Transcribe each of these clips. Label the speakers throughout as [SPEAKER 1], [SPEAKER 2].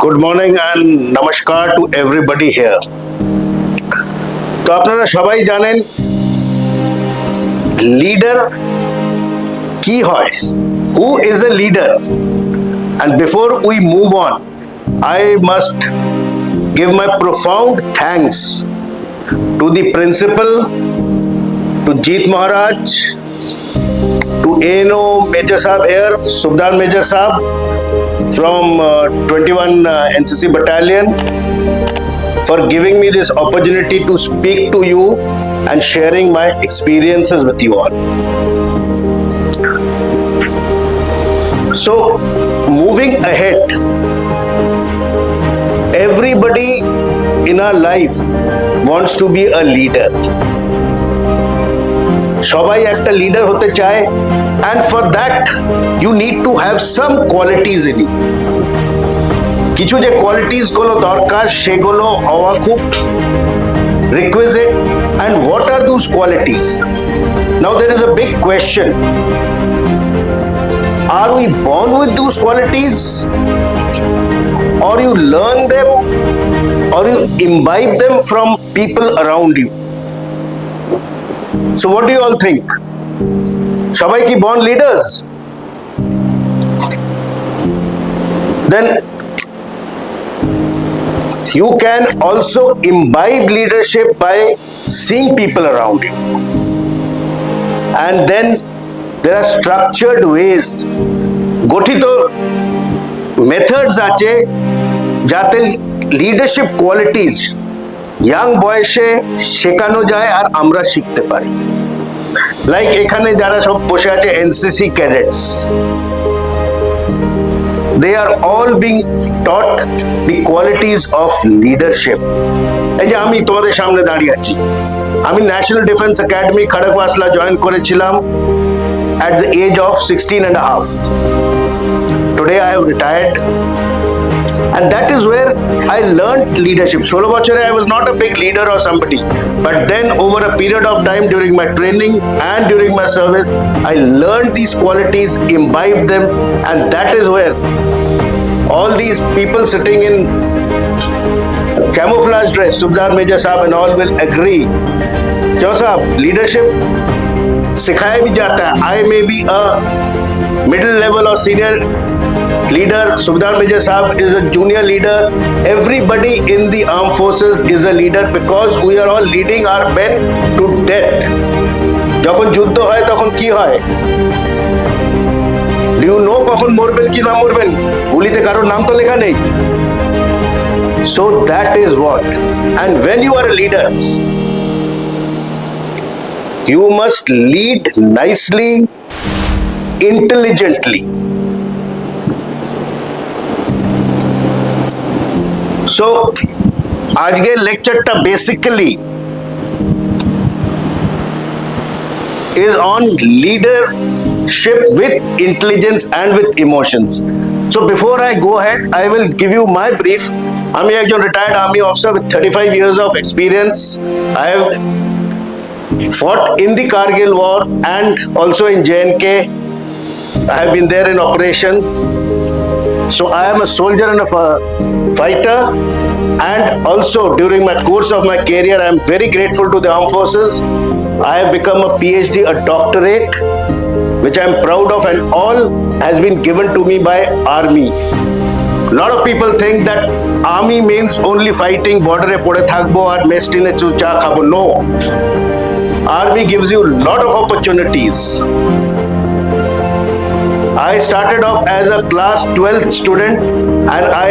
[SPEAKER 1] Good morning and namaskar to everybody here. তো আপনারা সবাই জানেন লিডার কি হয়, who is a leader, and before we move on I must give my profound thanks to the principal, to Jeet Maharaj, to ANO Major Sahab here, Subdar Major Sahab from 21 NCC Battalion, for giving me this opportunity to speak to you and sharing my experiences with you all. So, moving ahead, everybody in our life wants to be a leader. সবাই একটা leader হতে চায়, and for that you need to have some qualities in you. কিছু যে qualities গুলো দরকার সেগুলো হওয়া খুব requisite. And what are those qualities? Now there is a big question. Are we born with those qualities, or you learn them, or you imbibe them from people around you? So what do you all think? সবাই কি born leaders? Then you can also imbibe leadership by seeing people around you. And then there are structured ways, গঠিত methods আছে যাতে leadership qualities young বয়সে শেখানো যায় আর আমরা শিখতে পারি। লাইক এখানে যারা সব বসে আছে NCC cadets, they are all being taught the qualities of leadership. এই যে আমি তোমাদের সামনে দাঁড়িয়ে আছি, আমি national defence academy Kharagpur join করেছিলাম at the age of 16 and a half. Today I have retired, and that is where I learned leadership. 16 বছরে I was not a big leader or somebody, but then over a period of time during my training and during my service, I learned these qualities, imbibed them, and that is where all these people sitting in camouflage dress, Subdar Major Sahab and all will agree. Jo sahab, leadership सिखाया भी जाता है. I may be a middle level or senior leader. Subdar Major Sahab is a junior leader. Everybody in the armed forces is a leader because we are all leading our men to death. যখন যুদ্ধ হয় তখন কি হয়? Do you know কখন মরবেন কি না মরবেন? গুলিতে কারোর নাম তো লেখা নেই. So that is what. And when you are a leader, you must lead nicely, intelligently. So, আজকের লেকচারটা basically is on leadership with intelligence and with emotions. So before I go ahead, I will give you my brief. আমি একজন retired army officer with 35 years of experience. I have fought in the Kargil war and also in JNK. I have been there in operations. So I am a soldier and a fighter, and also during my course of my career I am very grateful to the armed forces. I have become a PhD, a doctorate, which I am proud of, and all has been given to me by army. A lot of people think that army means only fighting, border e pore thakbo ar mess tine cha khabo. No. Army gives you a lot of opportunities. I started off as a class 12th student and I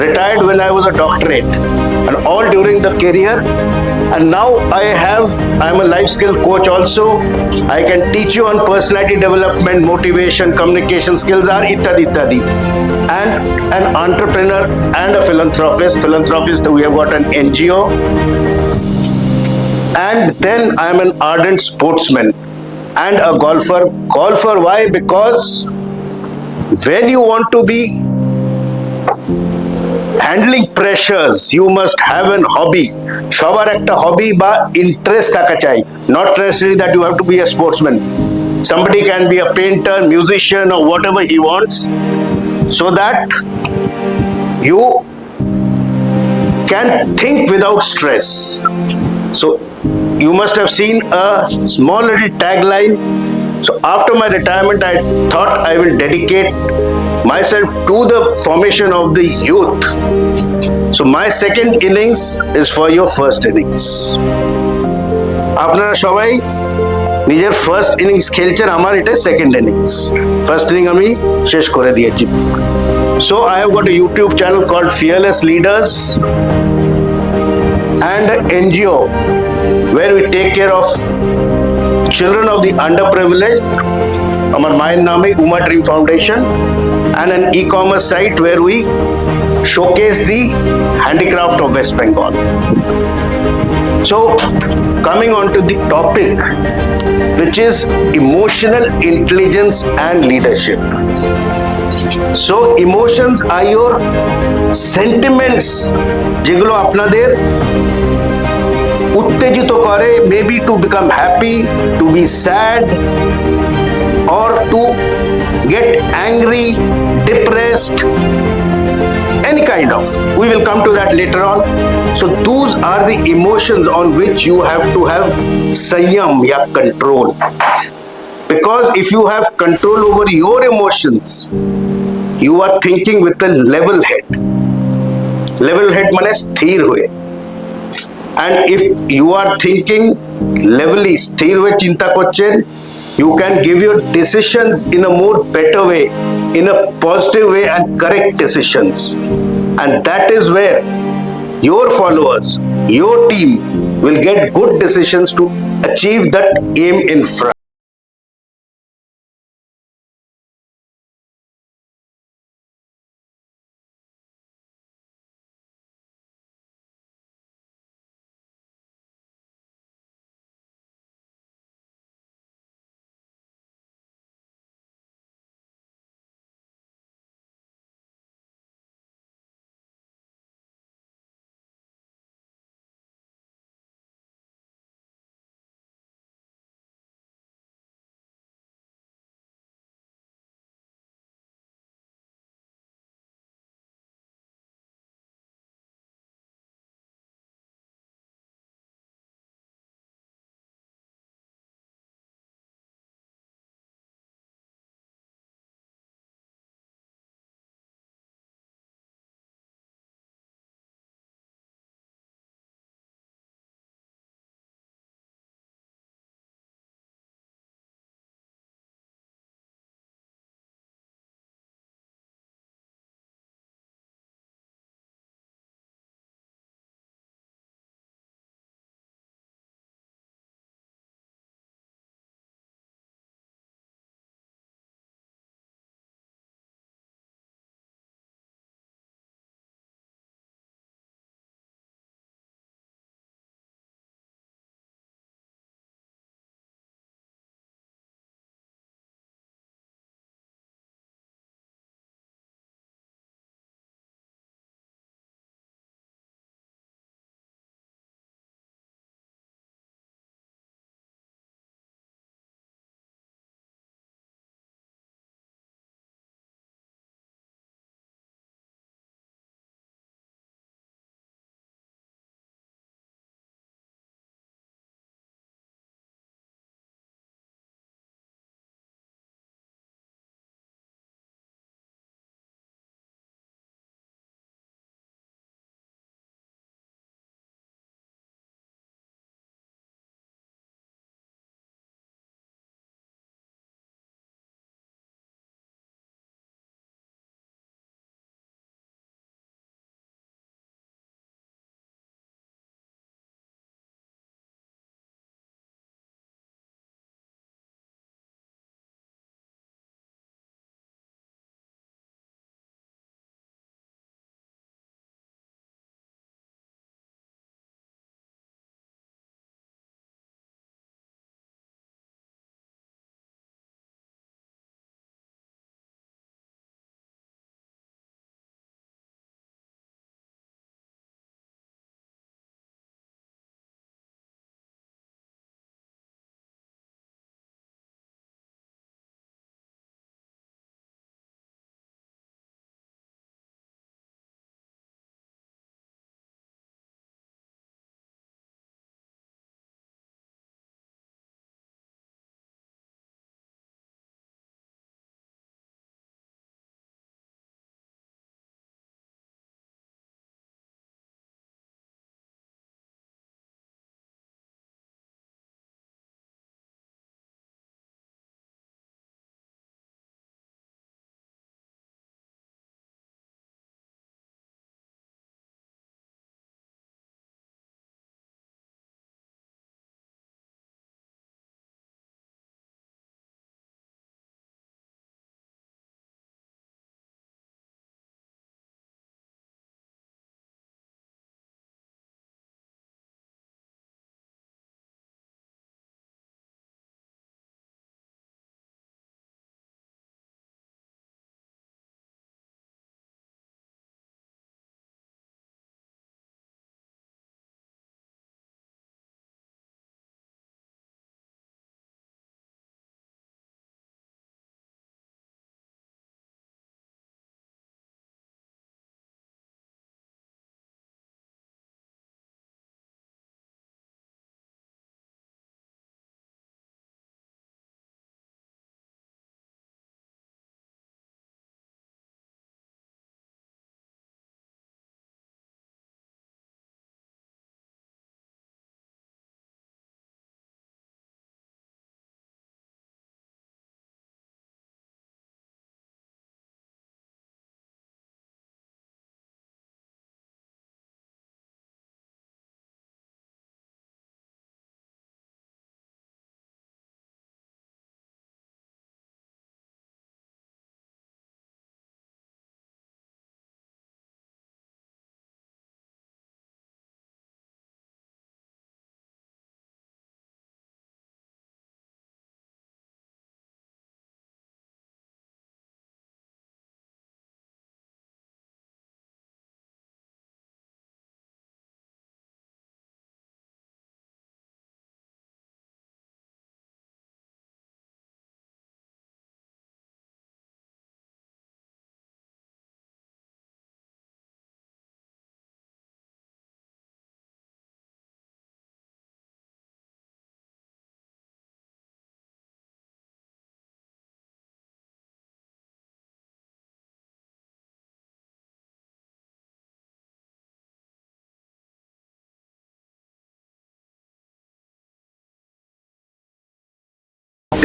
[SPEAKER 1] retired when I was a doctorate, and all during the career. And now I'm a life skill coach also. I can teach you on personality development, motivation, communication skills, or ittadi. And an entrepreneur and a philanthropist. We have got an NGO. And then I'm an ardent sportsman and a golfer. Golfer, why? Because when you want to be handling pressures, you must have an hobby. সবার একটা হবি বা interest থাকা চাই, not necessarily that you have to be a sportsman. Somebody can be a painter, musician, or whatever he wants, so that you can think without stress. So you must have seen a small little tagline. So after my retirement, I thought I will dedicate myself to the formation of the youth. So my second innings is for your first innings. আপনারা সবাই নিজের first innings খেলছেন, আমার এটা second innings. First inning আমি শেষ করে দিয়েছি। So I have got a YouTube channel called Fearless Leaders and an NGO where we take care of children of the underprivileged. Amar mayer naam hai Uma Dream Foundation, and an e-commerce site where we showcase the handicraft of West Bengal. So coming on to the topic, which is emotional intelligence and leadership. So emotions are your sentiments যেগুলো আপনাদের উত্তেজিত করে, maybe to become happy, to be sad, or to get angry, depressed, any kind of. We will come to that later on. So those are the emotions on which you have to have sanyam ya control. Because if you have control over your emotions, you are thinking with a level head. Level head মানে স্থির হয়ে। And if you are thinking levelly, স্থির হয়ে চিন্তা করছেন, you can give your decisions in a more better way, in a positive way, and correct decisions. And that is where your followers, your team will get good decisions to achieve that aim in front.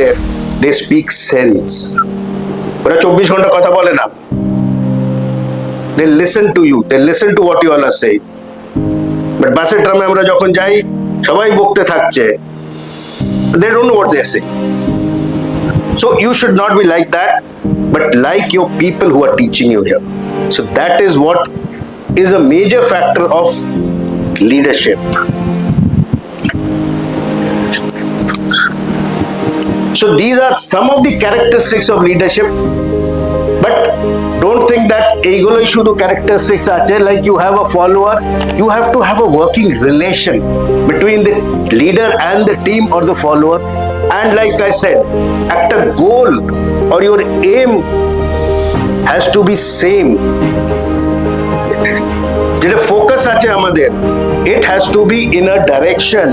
[SPEAKER 1] there, they speak sense. ওরা 24 ঘন্টা কথা বলে না। They listen to you, they listen to what you all are saying. But বাসে ট্রামে আমরা যখন যাই সবাই বকতে থাকছে, they don't know what they are saying. So you should not be like that, but like your people who are teaching you here. So that is what is a major factor of leadership. So these are some of the characteristics of leadership, but don't think that এইগুলোই শুধু characteristics আছে, like you have a follower, you have to have a working relation between the leader and the team or the follower, and like I said, একটা goal or your aim has to be same. যেটা focus আছে আমাদের, it has to be in a direction.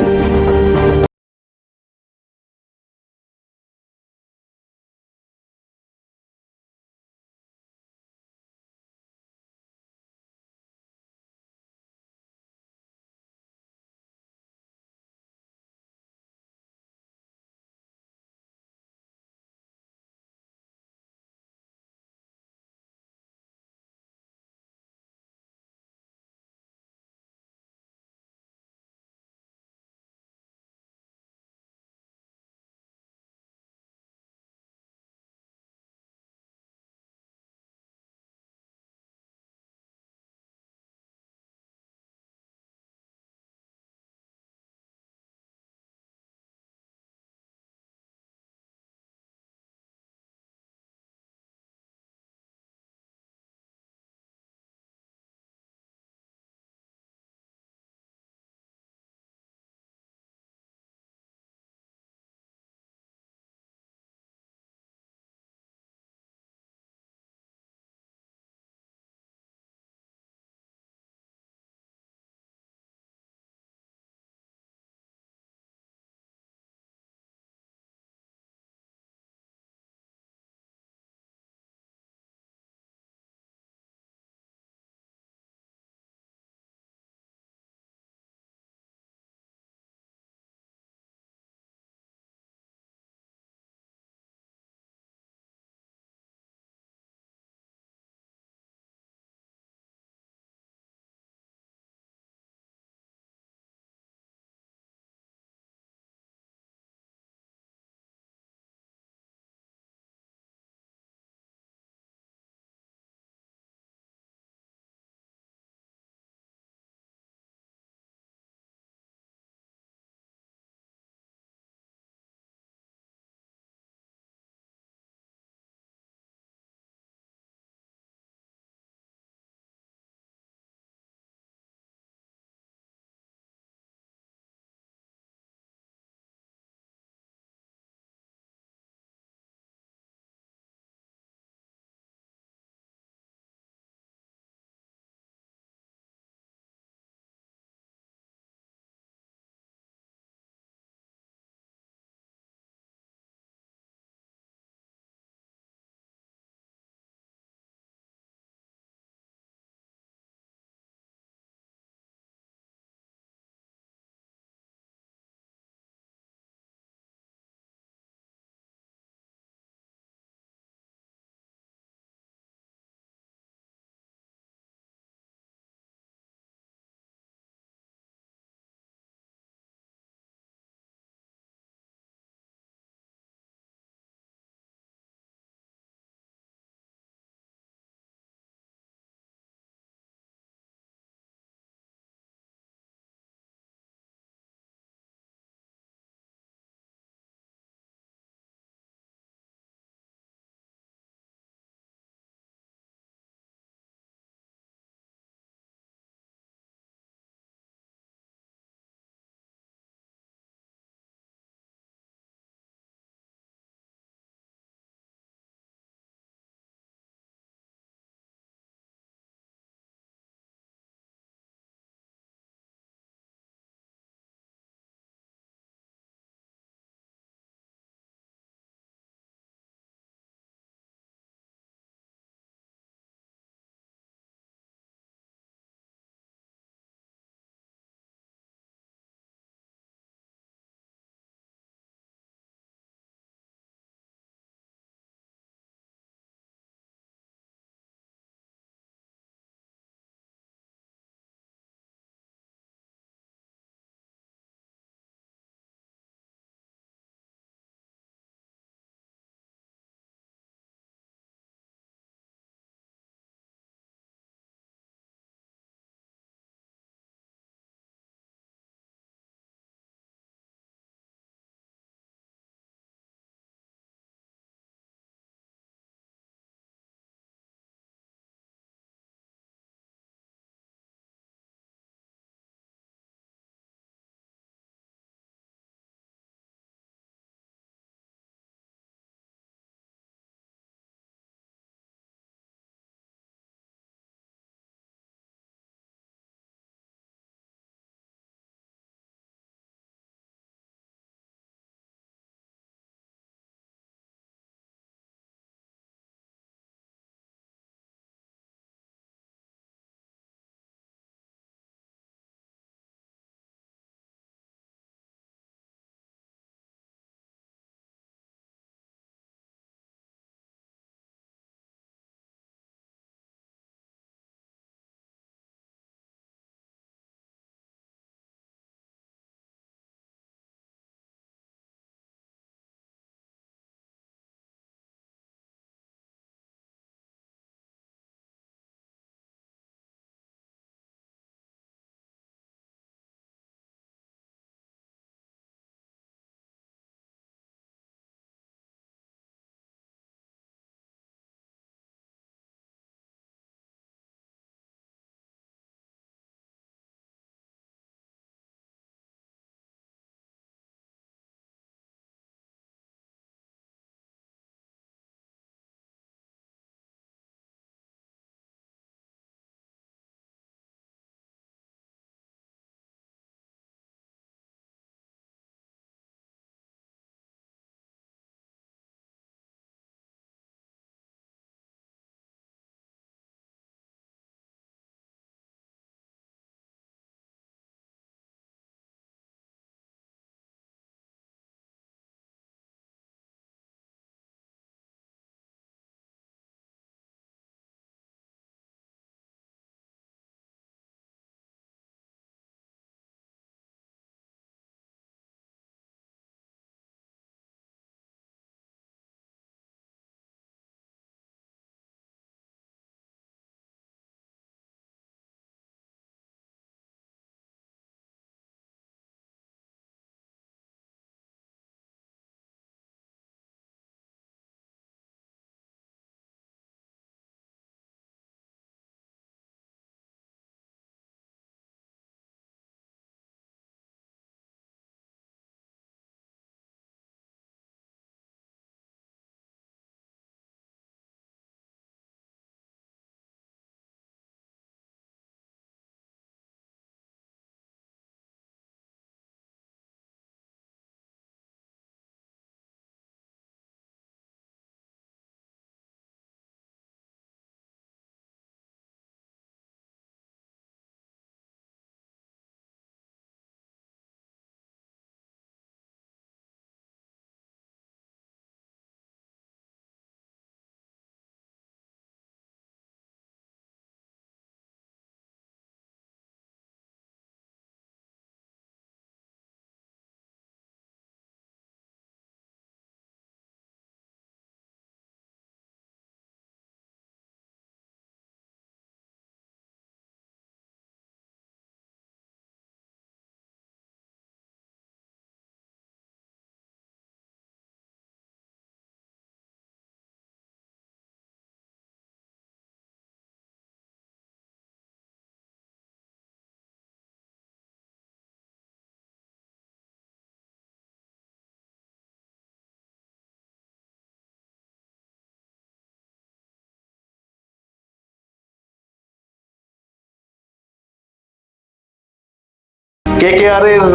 [SPEAKER 1] KKR এর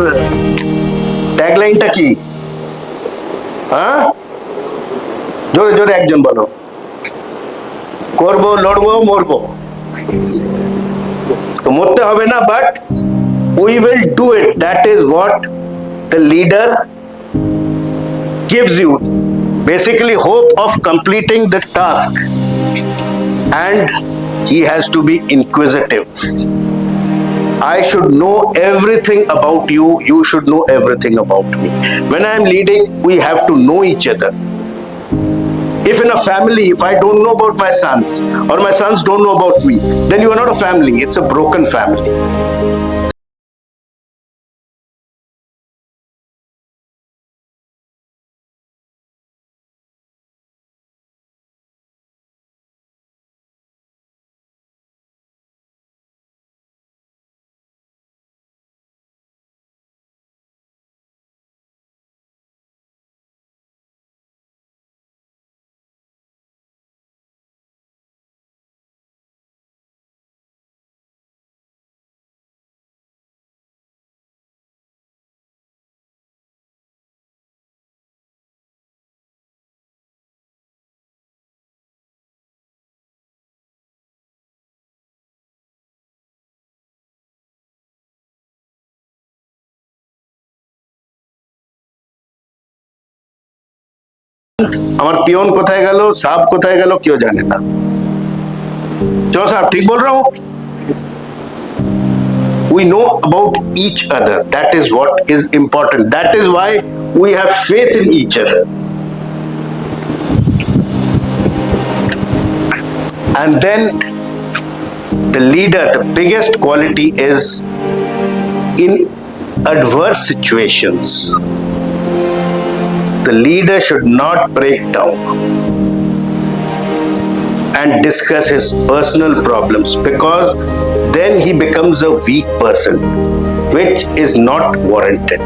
[SPEAKER 1] ট্যাগলাইনটা কি? হ্যাঁ, জোরে জোরে একজন বলো। করবো, লড়বো, মরবো। তো মরতে হবে না, but we will do it. That is what the leader gives you, basically hope of completing the task, and he has to be inquisitive. I should know everything about you, you should know everything about me. When I am leading, we have to know each other. If in a family, if I don't know about my sons or my sons don't know about me, then you are not a family, it's a broken family. আমার peon কোথায় গেল, সাপ কোথায় গেল, কেউ জানে না। चलो साहब, ठीक बोल रहा हूं? We know about each other. That is what is important. That is why we have faith in each other. And then the leader, the biggest quality is in adverse situations. The leader should not break down and discuss his personal problems, because then he becomes a weak person, which is not warranted.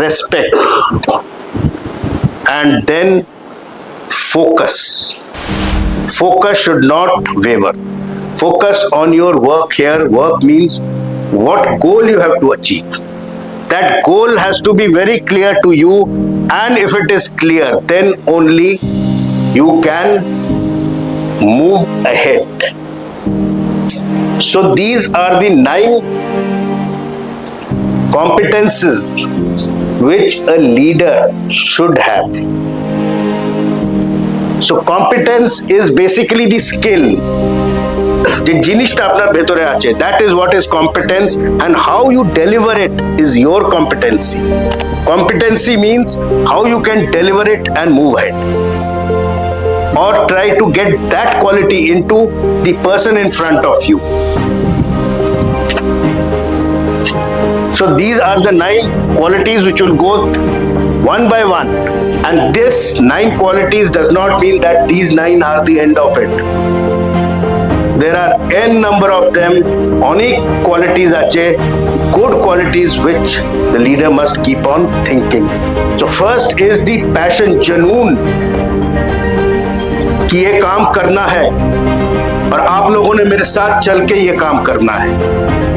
[SPEAKER 1] Respect, and then focus. Focus should not waver. Focus on your work here. Work means what goal you have to achieve. That goal has to be very clear to you, and if it is clear, then only you can move ahead. So these are the 9 competences which a leader should have. So competence is basically the skill. যে জিনিসটা আপনার ভেতরে আছে, that is what is competence, and how you deliver it is your competency. Competency means how you can deliver it and move ahead, or try to get that quality into the person in front of you. So these are the 9 qualities which will go one by one, and this 9 qualities does not mean that these 9 are the end of it. There are n number of them. Onik qualities ache, good qualities which the leader must keep on thinking. So first is the passion, junoon, कि ये काम करना है और आप लोगों ने मेरे साथ चल के ये काम करना है.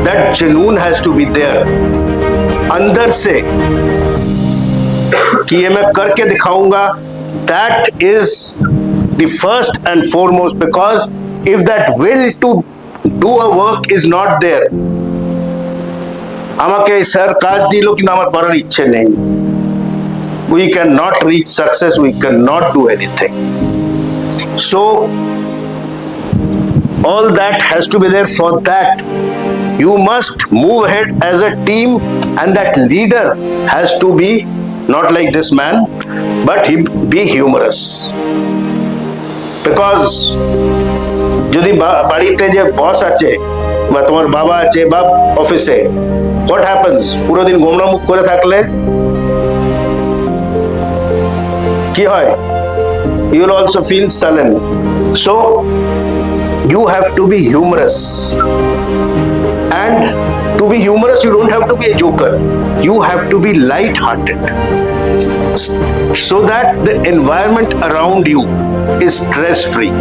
[SPEAKER 1] That junoon has to be there. अंदर से कि ये मैं करके दिखाऊंगा. That is the first and foremost, because if that will to do a work is not there, আমাকে স্যার কাজ দিল কিন্তু আমার করার ইচ্ছে নেই, we cannot reach success, we cannot do anything. So all that has to be there. For that you must move ahead as a team, and that leader has to be not like this man, but he be humorous. Because যদি বাড়িতে যে বস আছে বা তোমার বাবা আছে বা অফিসে, what happens? পুরো দিন গোমরা মুখ করে থাকলে কি হয়? You will also feel sullen. So you have to be humorous, and to be humorous you don't have to be a joker, you have to be light-hearted, so that the environment around you is stress-free.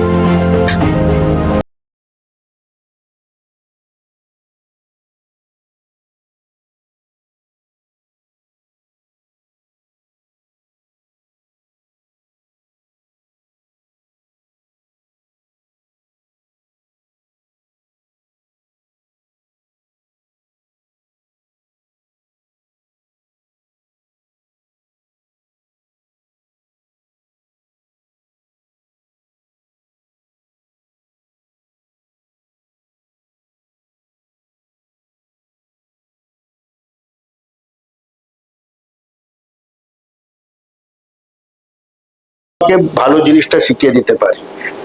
[SPEAKER 1] ভালো জিনিসটা শিখিয়ে দিতে পারি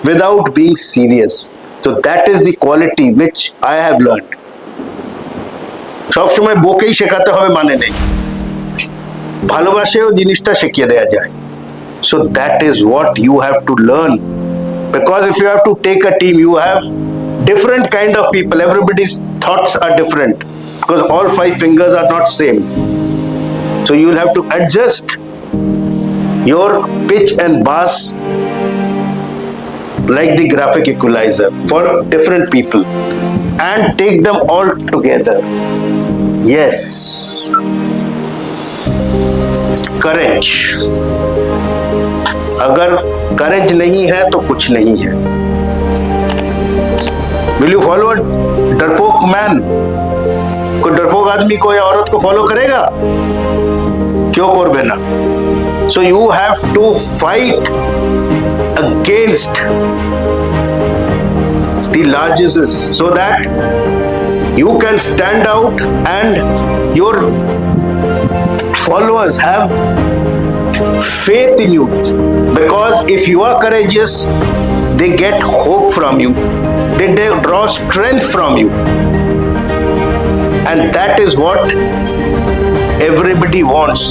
[SPEAKER 1] without being serious. So that is the quality which I have learned. সব সময় বকেই শেখাতে হবে মানে নেই, ভালোবাসেও জিনিসটা শিখিয়ে দেয়া যায়. So that is what you have to learn, because if you have to take a team, you have different kind of people, everybody's thoughts are different, because all 5 fingers are not same. So you will have to adjust your pitch and bass like the graphic equalizer for different people and take them all together. Yes, courage. अगर courage नहीं है तो कुछ नहीं है. Will you follow a डरपोक man? कोई डरपोक आदमी कोई औरत को फॉलो करेगा? क्यों करबे ना? So you have to fight against the largesses so that you can stand out and your followers have faith in you. Because if you are courageous, they get hope from you, they draw strength from you, and that is what everybody wants,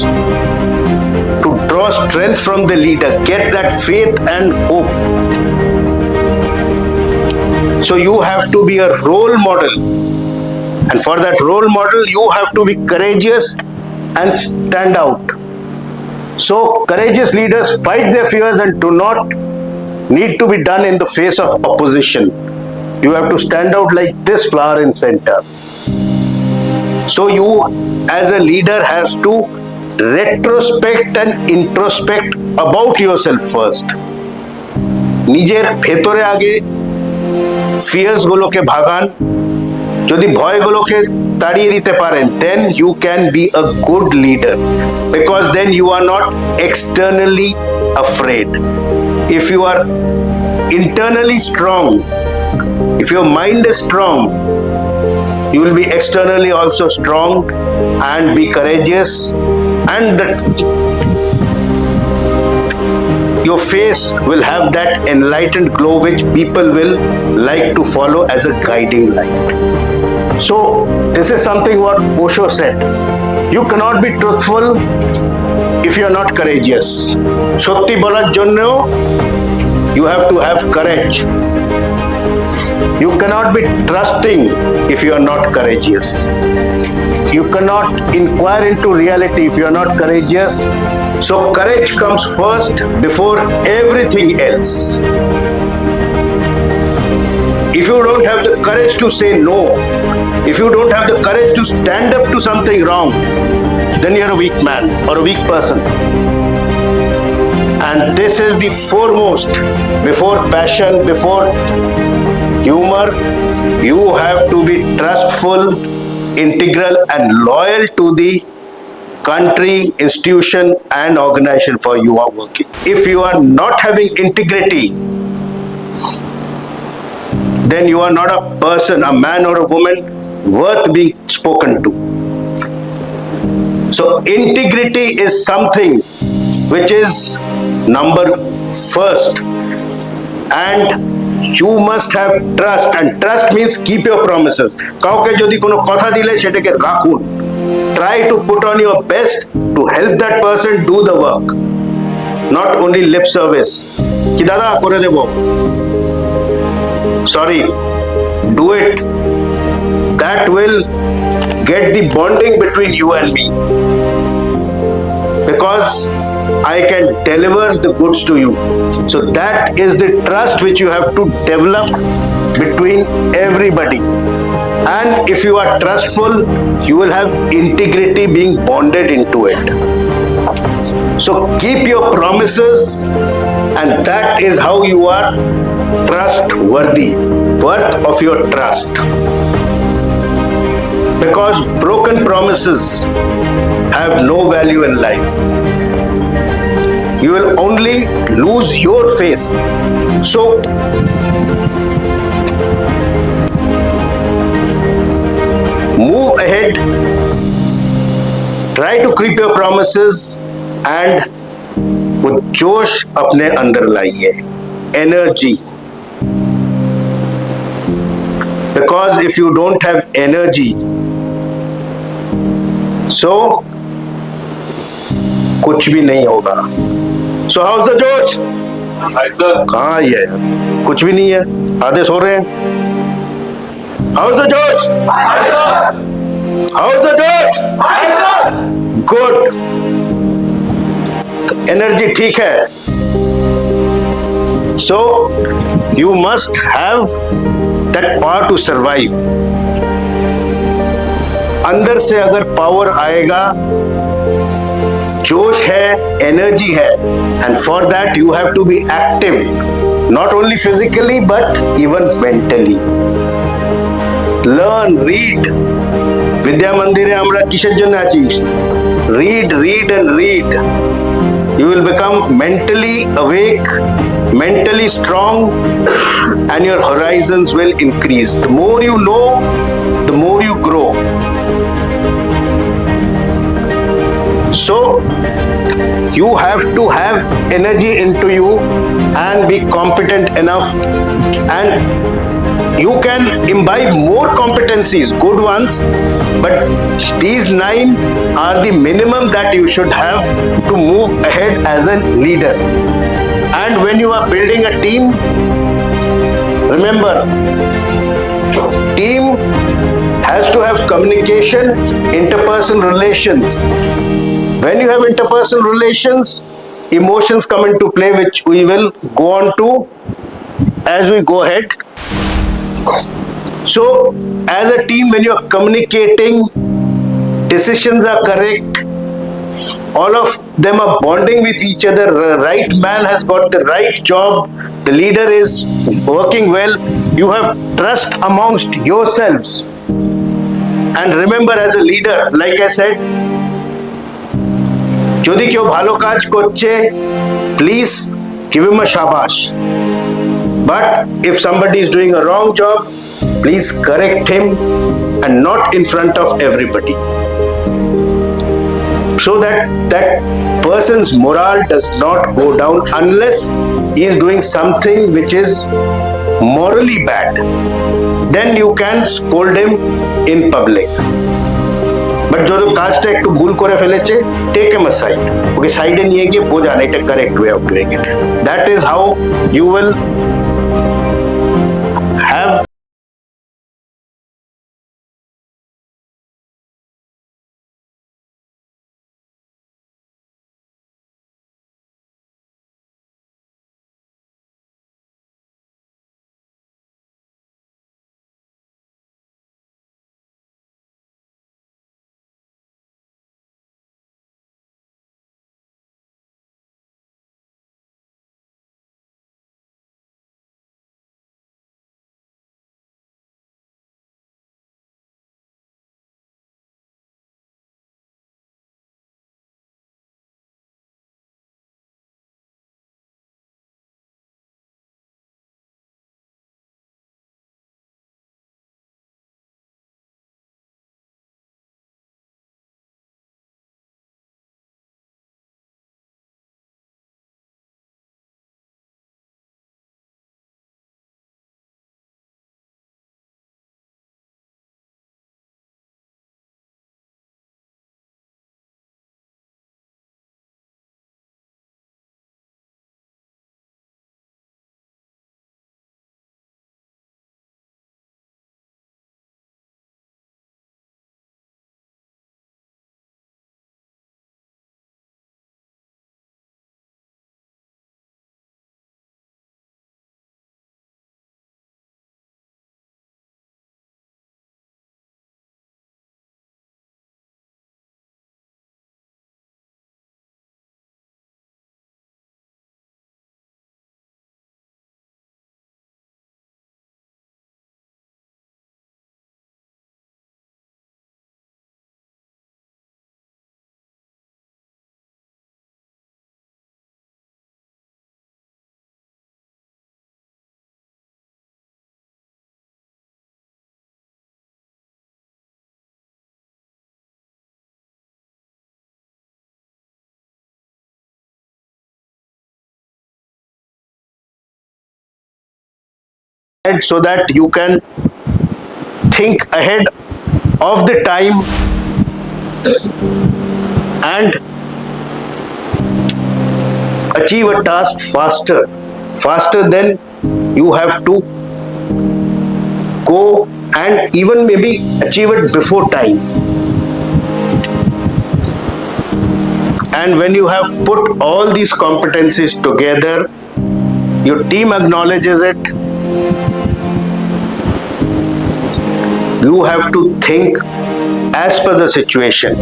[SPEAKER 1] to draw strength from the leader, get that faith and hope. So you have to be a role model, and for that role model you have to be courageous and stand out. So courageous leaders fight their fears and do not need to be done in the face of opposition. You have to stand out like this flower in center. So you as a leader has to retrospect and introspect about yourself first. নিজের ভেতরে আগে fierce গুলোকে ভাগান, যদি ভয়গুলোকে তাড়িয়ে দিতে পারেন, then you can be a good leader, because then you are not externally afraid. If you are internally strong, if your mind is strong, you will be externally also strong and be courageous, and that your face will have that enlightened glow which people will like to follow as a guiding light. So this is something what Osho said. You cannot be truthful if you are not courageous. সত্যি বলার জন্য you have to have courage. You cannot be trusting if you are not courageous. You cannot inquire into reality if you are not courageous. So courage comes first before everything else. If you don't have the courage to say no, if you don't have the courage to stand up to something wrong, then you're a weak man or a weak person. And this is the foremost. Before passion, before humor, you have to be trustful, integral, and loyal to the country, institution, and organization for you are working. If you are not having integrity, then you are not a person, a man or a woman worth being spoken to. So integrity is something which is number first, and you must have trust, and trust means keep your promises. কাউকে যদি কোনো কথা দিলে সেটাকে রাখুন. Try to put on your best to help that person do the work, not only lip service. কি দাদা করে দেব? Sorry, do it. That will get the bonding between you and me, because I can deliver the goods to you. So that is the trust which you have to develop between everybody. And if you are trustful, you will have integrity being bonded into it. So keep your promises, and that is how you are trustworthy, worth of your trust. Because broken promises have no value in life. You will only lose your face. So move ahead, try to keep your promises, and वो जोश अपने अंदर लाइए, energy. Because if you don't have energy, so कुछ भी नहीं होगा. So how's the जोश?
[SPEAKER 2] Hi sir.
[SPEAKER 1] कहाँ ये? कुछ भी नहीं है. आधे सो रहे हैं. How's the जोश?
[SPEAKER 2] Hi sir.
[SPEAKER 1] How's the जोश?
[SPEAKER 2] Hi sir.
[SPEAKER 1] Good. Energy ठीक है. So you must have that power to survive. अंदर से अगर पावर आएगा, जोश है, एनर्जी है, and for that you have to be active, not only physically but even mentally. Learn, read. Vidyamandire আমরা কিসের জন্য আছি? Read, read and read. You will become mentally awake, mentally strong, and your horizons will increase. The more you know, the more you grow. So you have to have energy into you and be competent enough, and you can imbibe more competencies, good ones, but these 9 are the minimum that you should have to move ahead as a leader. And when you are building a team, remember, team has to have communication, interpersonal relations. When you have interpersonal relations, emotions come into play, which we will go on to as we go ahead. So, as a team, when you are communicating, decisions are correct, all of them are bonding with each other, the right man has got the right job, the leader is working well, you have trust amongst yourselves. And remember, as a leader, like I said, যদি কেউ ভালো কাজ করছে, please give him a shabash. But if somebody is doing a wrong job, please correct him, and not in front of everybody, so that that person's morale does not go down unless he is doing something which is morally bad. Then you can scold him in public. But जो काजटा একটু ভুল করে ফেলেছে, take him aside. ওকে সাইডে নিয়ে গিয়ে বোঝান এটা correct way of doing it. That is how you will have so that you can think ahead of the time and achieve a task faster than you have to go, and even maybe achieve it before time. And when you have put all these competencies together, your team acknowledges it, you have to think as per the situation.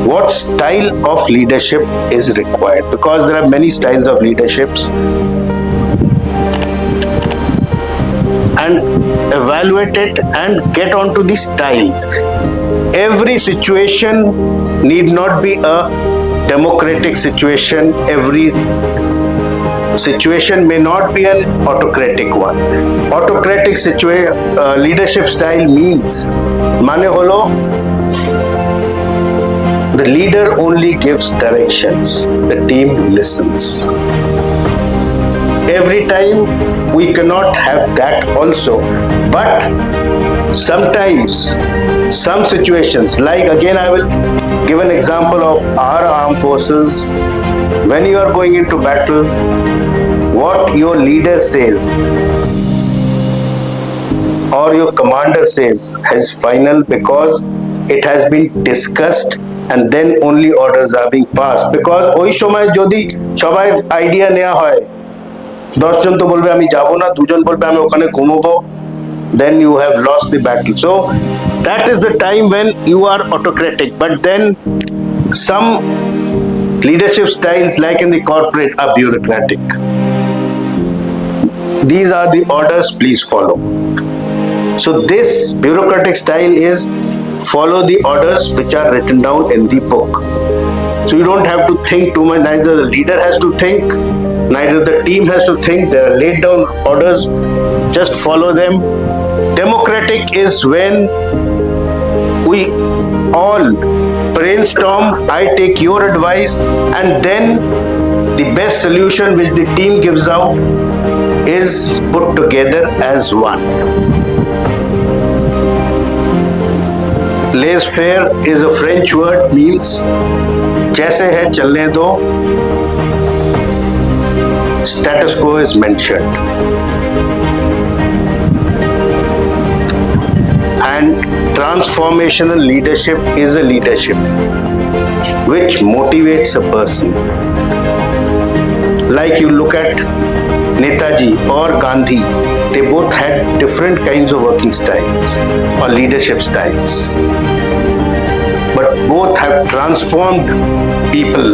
[SPEAKER 1] What style of leadership is required? Because there are many styles of leaderships, and evaluate it and get onto the styles. Every situation need not be a democratic situation. Every situation may not be an autocratic one. Autocratic leadership style means mane holo the leader only gives directions, the team listens. Every time we cannot have that also, but sometimes some situations, like again I will give an example of our armed forces. When you are going into battle, what your leader says or your commander says is final, because it has been discussed and then only orders are being passed. Because ওই সময় যদি সবাই idea নেওয়া হয়, 10 জন তো বলবে আমি যাব না, দুজন বলবে আমি ওখানে ঘুমোবো, then you have lost the battle. So that is the time when you are autocratic. But then some leadership styles, like in the corporate, are bureaucratic. These are the orders, please follow. So this bureaucratic style is follow the orders which are written down in the book. So you don't have to think too much. Neither the leader has to think, neither the team has to think. There are laid down orders, just follow them. Democratic is when we all brainstorm, I take your advice, and then the best solution which the team gives out is put together as one. Laissez-faire is a French word, means जैसे है चलने दो. Status quo is mentioned. And transformational leadership is a leadership which motivates a person. Like you look at Netaji or Gandhi, they both had different kinds of working styles or leadership styles, but both have transformed people,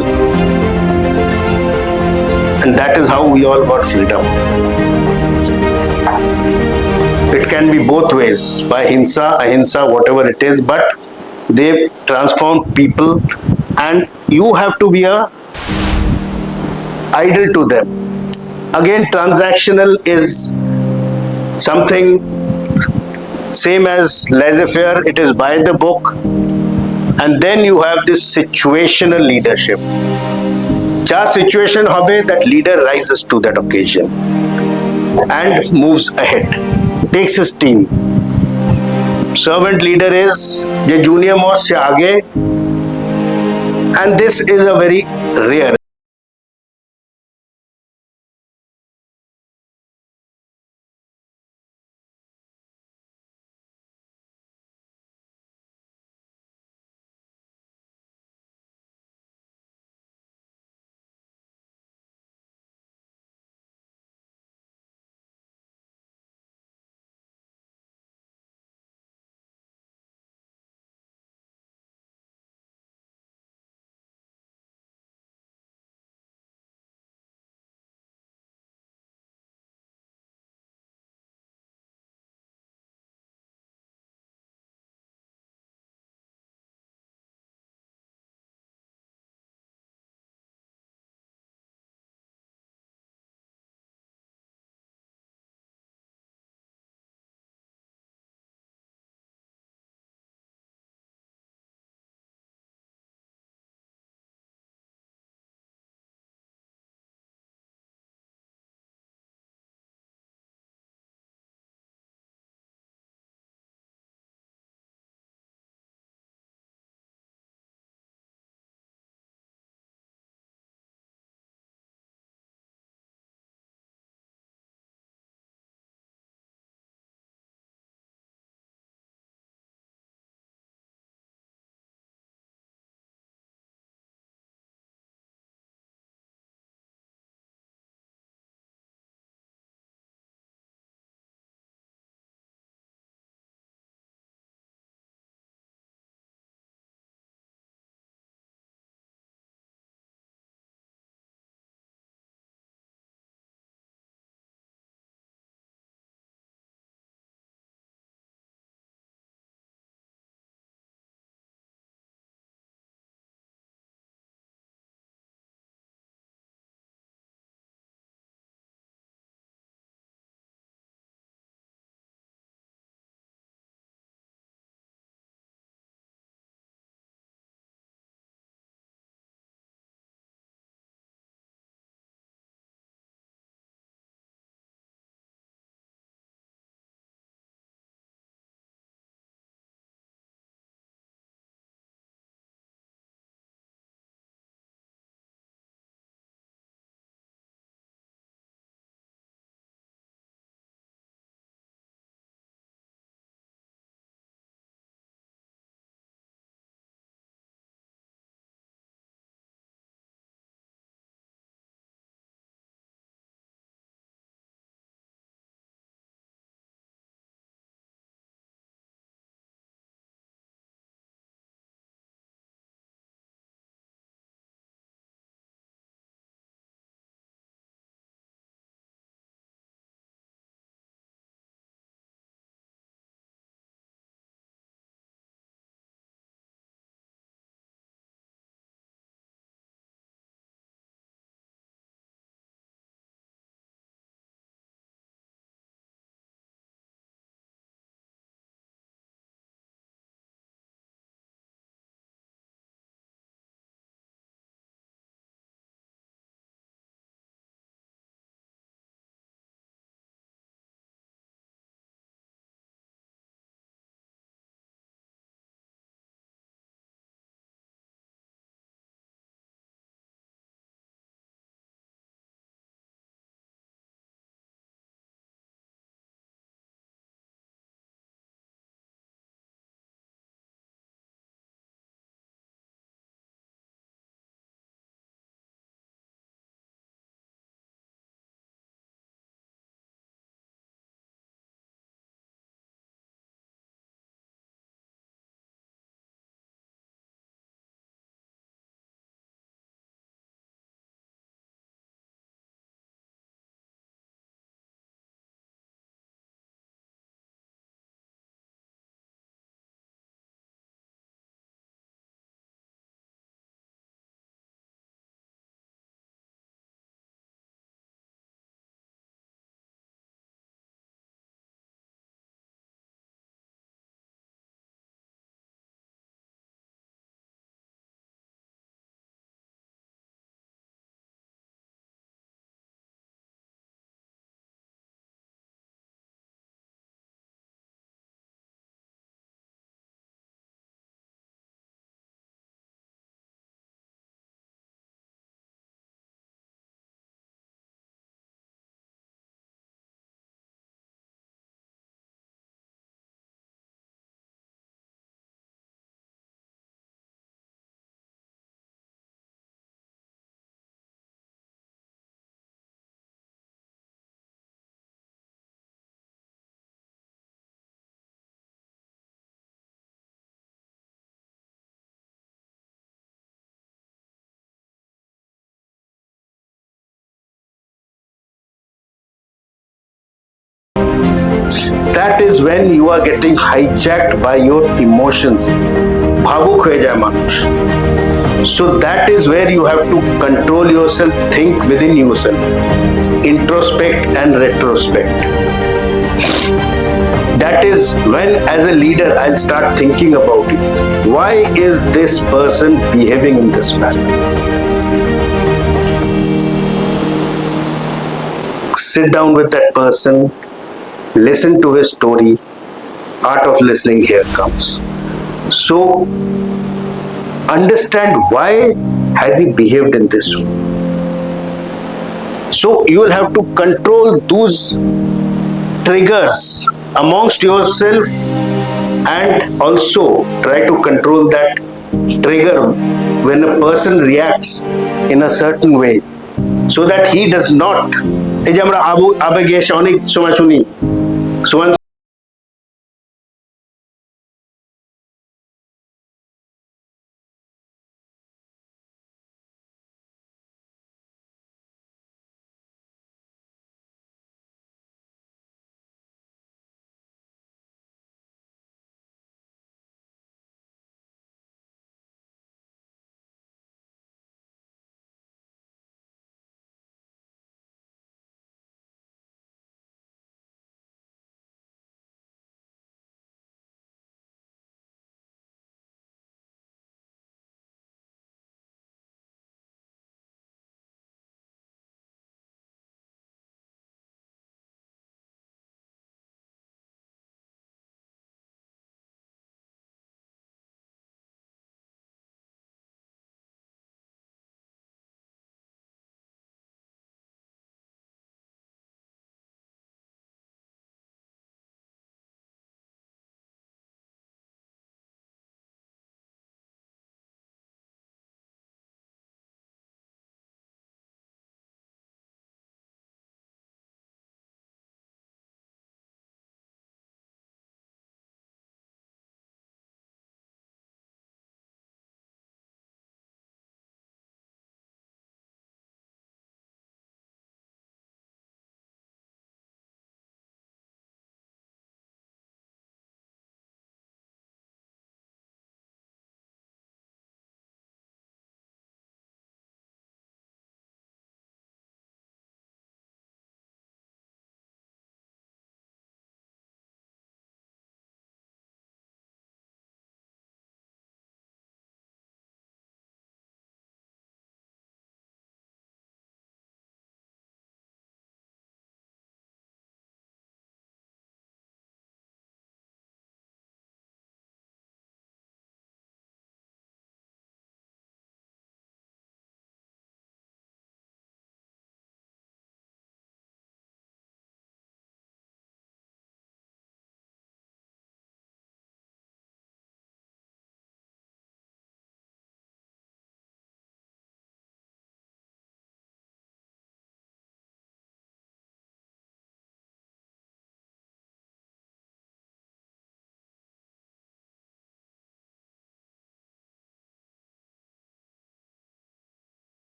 [SPEAKER 1] and that is how we all got freedom. It can be both ways, by hinsa, ahimsa, whatever it is, but they transformed people, and you have to be a idol to them. Again, transactional is something same as laissez-faire. It is by the book. And then you have this situational leadership. Ja situation hobe, that leader rises to that occasion and moves ahead, takes his team. Servant leader is je junior most se aage, and this is a very rare. that is when you are getting hijacked by your emotions. ভাবুক হয়ে যায় মানুষ. So that is where you have to control yourself, think within yourself, introspect and retrospect. That is when, as a leader, I'll start thinking about it. Why is this person behaving in this manner? Sit down with that person, listen to his story. Art of listening here comes. So understand why has he behaved in this way. So you will have to control those triggers amongst yourself and also try to control that trigger when a person reacts in a certain way so that he does not এই যে আমরা আবেগে অনেক সময় শুনি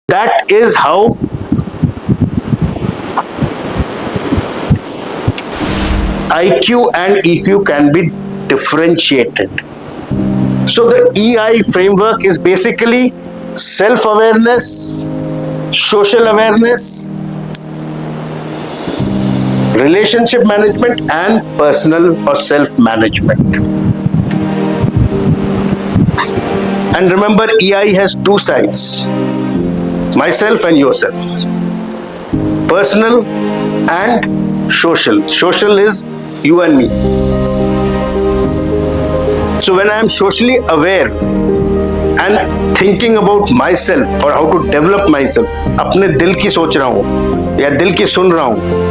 [SPEAKER 1] That is how IQ and EQ can be differentiated. So the EI framework is basically self-awareness, social awareness, relationship management, and personal or self-management. And remember, EI has two sides, myself and yourself. Personal and social. Social is you and me. So when I am socially aware and thinking about myself or how to develop myself, अपने दिल की सोच रहा हूँ या दिल की सुन रहा हूँ,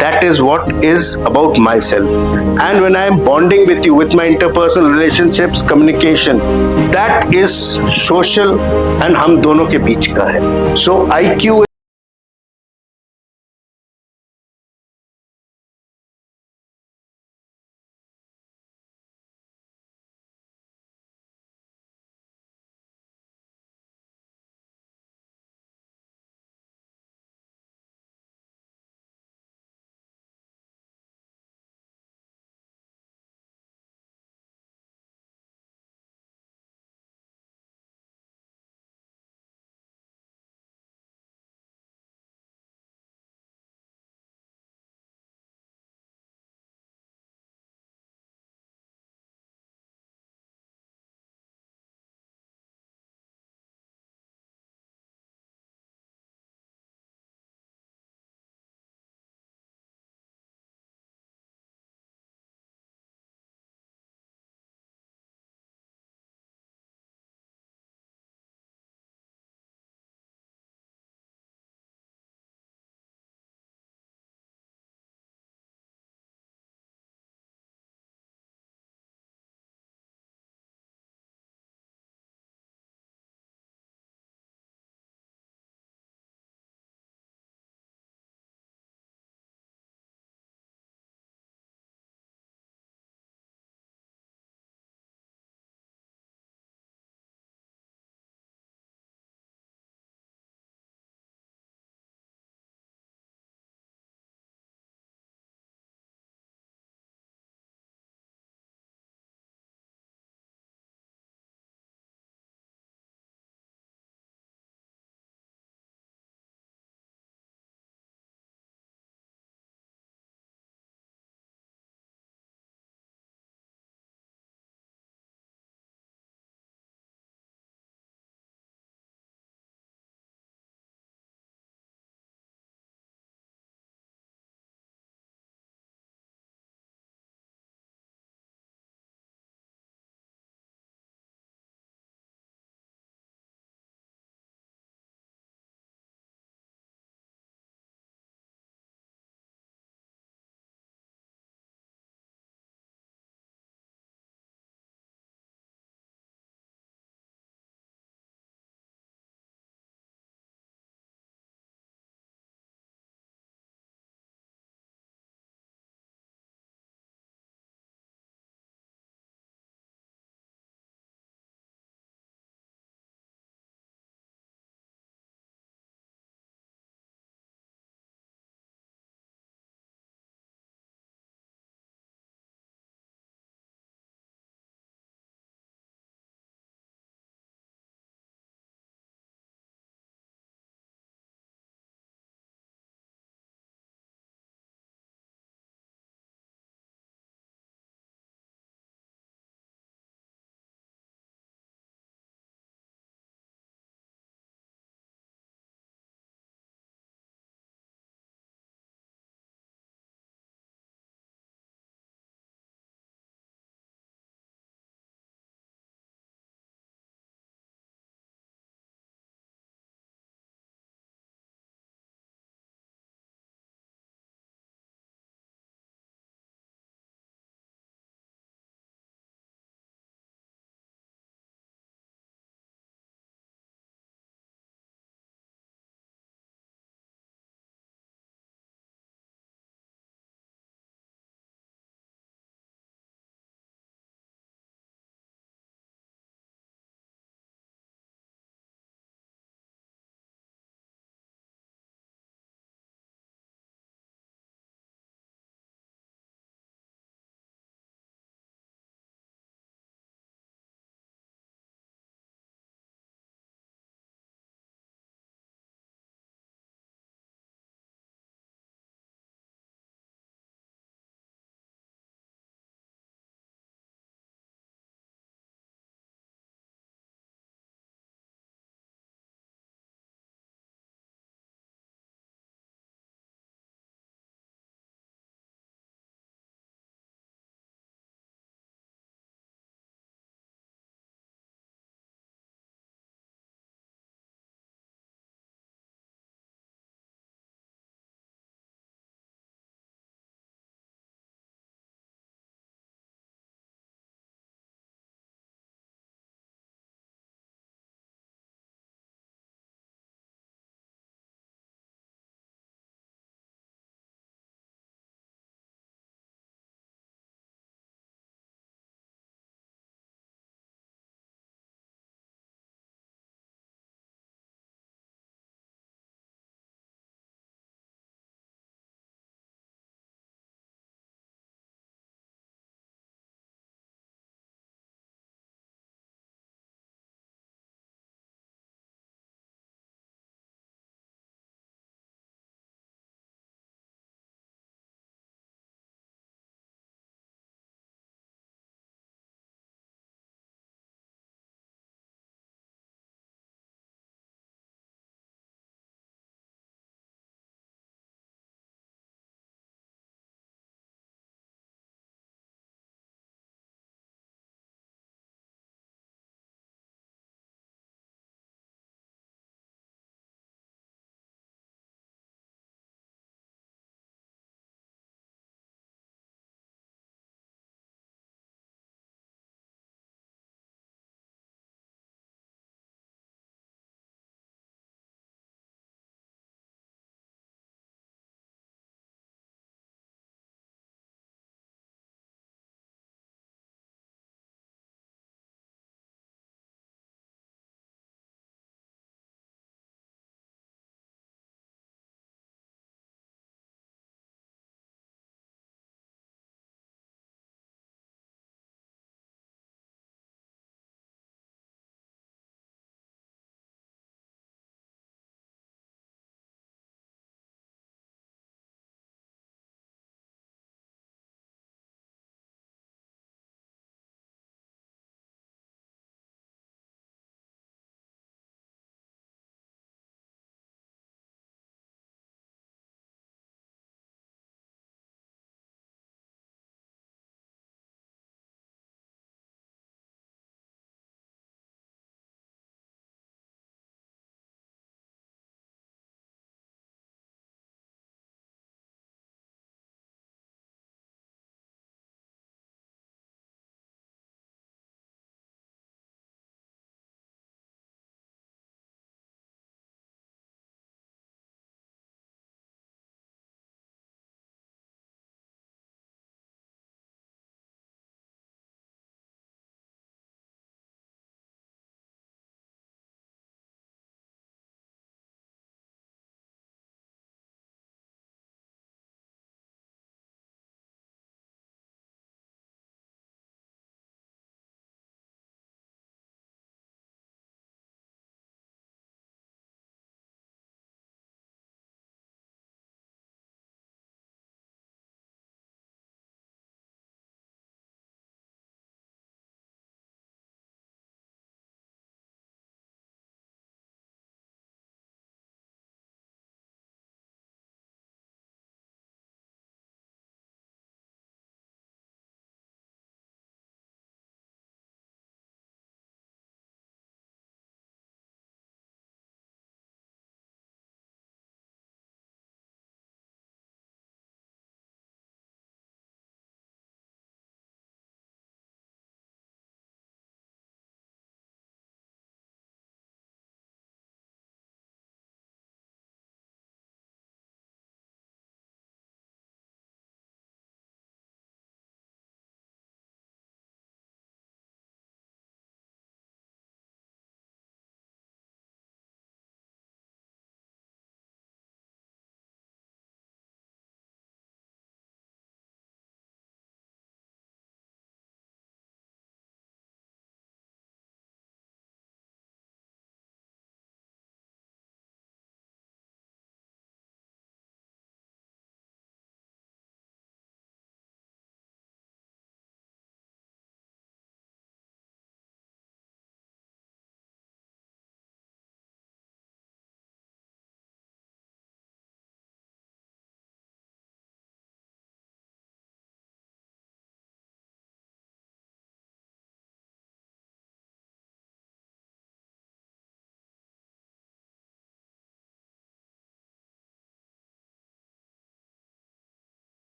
[SPEAKER 1] that is what is about myself. And when I am bonding with you, with my interpersonal relationships, communication, that is social and हम दोनों के बीच का है. So IQ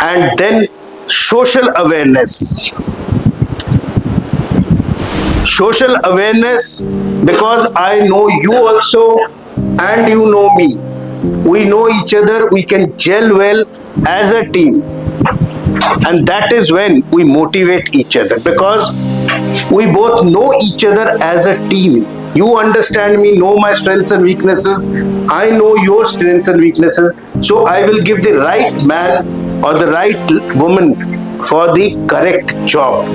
[SPEAKER 1] And then social awareness. Social awareness, because I know you also and you know me. We know each other, we can gel well as a team. And that is when we motivate each other, because we both know each other as a team. You understand me, know my strengths and weaknesses. I know your strengths and weaknesses. So I will give the right man or the right woman for the correct job.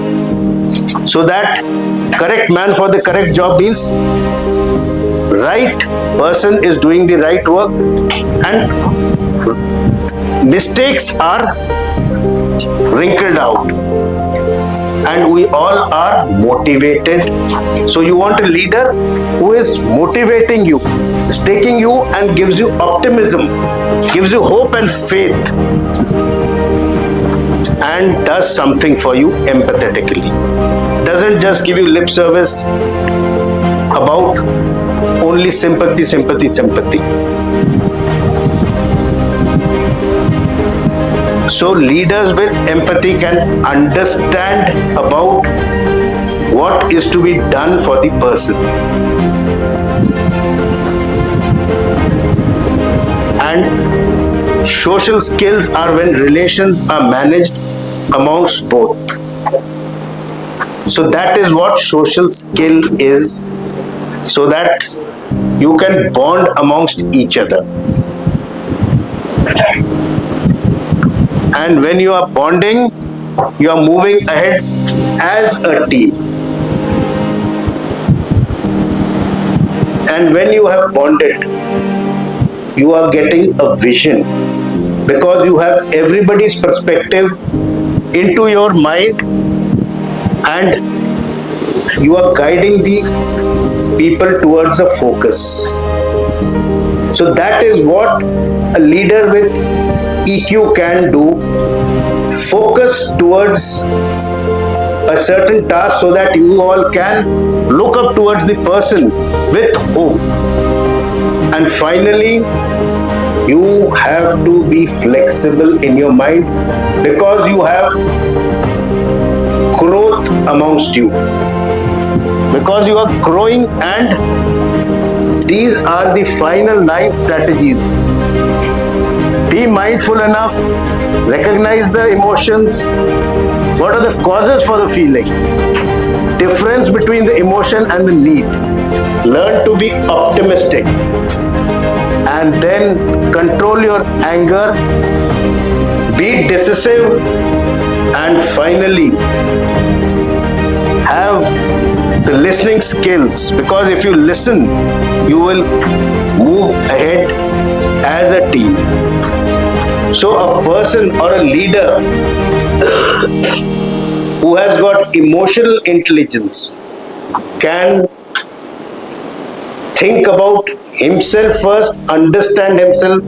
[SPEAKER 1] So that correct man for the correct job means right person is doing the right work, and mistakes are wrinkled out, and we all are motivated. So you want a leader who is motivating you, is taking you and gives you optimism, gives you hope and faith, and does something for you empathetically. Doesn't just give you lip service about only sympathy, sympathy, sympathy. So leaders with empathy can understand about what is to be done for the person. And social skills are when relations are managed amongst both. So that is what social skill is, so that you can bond amongst each other. And when you are bonding, you are moving ahead as a team. And when you have bonded, you are getting a vision, because you have everybody's perspective into your mind, and you are guiding the people towards a focus. So that is what a leader with EQ can do. Focus towards a certain task so that you all can look up towards the person with hope. And finally, you have to be flexible in your mind, because you have growth amongst you, because you are growing. And these are the final 9 strategies. Be mindful enough, recognize the emotions. What are the causes for the feeling? Difference between the emotion and the need. Learn to be optimistic, and then control your anger, be decisive, and finally have the listening skills, because if you listen, you will move ahead as a team. So a person or a leader who has got emotional intelligence can think about himself first, understand himself,